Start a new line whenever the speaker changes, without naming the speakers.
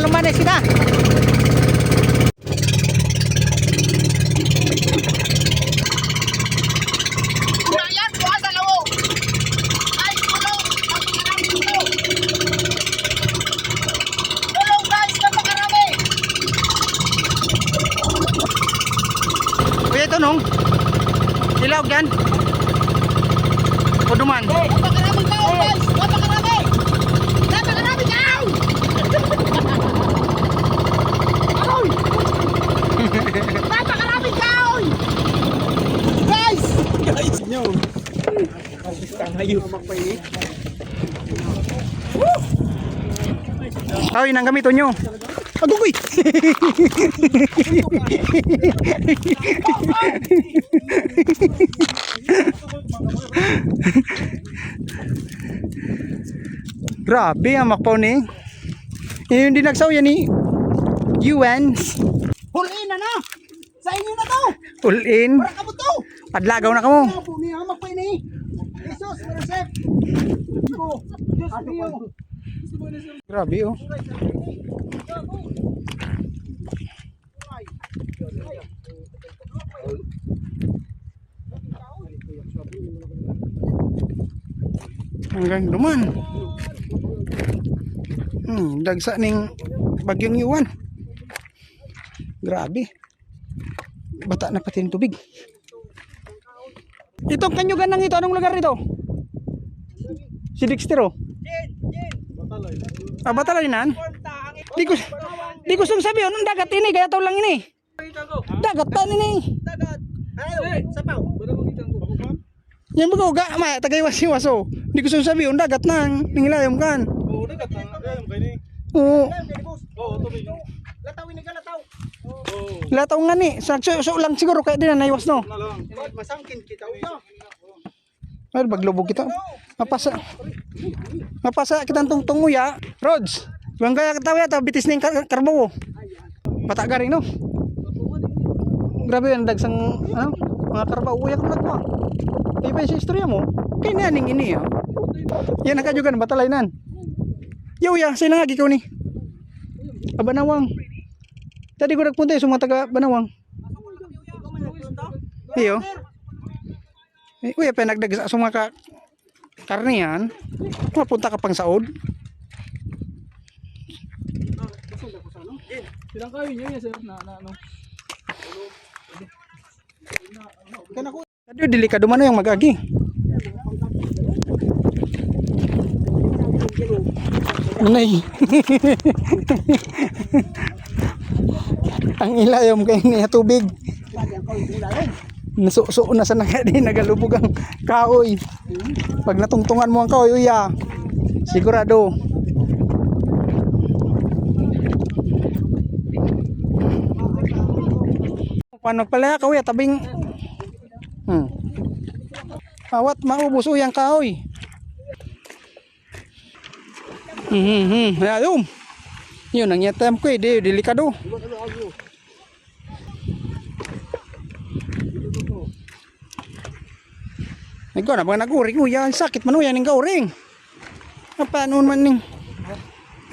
lumanes kita.
Ayan, bukas sa loob. Ay, tulong. Tulong. Tulong guys, napakarami.
Kuya ito nung. Ilawag yan. Puduman.
Napakarami tao guys, napakarami. Napakarami tao. Aroy. Napakarami tao. Guys.
Guys nyo. Ay, nang gamito nyo. Agugoy. Grabe ang makpaw ni. Yung dinagsaw yan ni UN.
Hulin na na. Sa inyo na to.
All in.
Para kamo to.
Padlagaw na kamo.
Ako ni hamak pa ini. Jesus, mga chef. Oh, Diyos mio.
Grabe oh. Hanggang duman. Dagsa ning bagyong Yuan. Grabe. Bata na pati ng tubig. Itong kanyugan ng ito, anong lugar nito? Si Dexter oh. Ah, Batalayan. Di ko sabi anong dagat ini, kaya taw lang ini. Dagat tan ini.
Dagat. Ay, sapaw.
Yan bago ga ma tagaiwas-iwas oh. Di ko sabi anong dagat nang ningilayom kan.
Oo, dagat na. Ayun kay ni.
Oo.
Oo, tubig.
Lataw ini lataw.
Oo.
Lataw nga ni. So lang siguro kaya din na naiwas no.
Na lang.
Masangkin kita uyo.
Ay baglubog kita. Mapasa kita tungtung uya. Rods. Yung kaya kataw ya bitis ning karbo. Bata garing no. Grabe yan dagsang ano, mga karbo uya ko nagwa. Iba yung istorya mo. Kay naning ini ha. Yan nakajugan Batalainan. Yo ya, sino nga gikaw ni? Banawang. Tadi ko nagpunta yung mga taga Banawang. Iyo. Uy, pinagdag sa mga karne yan. Mapunta ka pang saod.
Silang kayo niya sir na ano.
Aduh, delikado man yung mag-agi. Nay. Ang ilayom kay niya tubig. Nasuso na sa di nagalubog ang kahoy. Pag natungtungan mo ang kahoy, uya. Sigurado. Paano pala kahoy tabing awat maubos uyang kahoy. Ayun. Yun ang yatam ko delikado. Ikaw na bang naguring uya, sakit man uya ning gauring. Apa noon man ning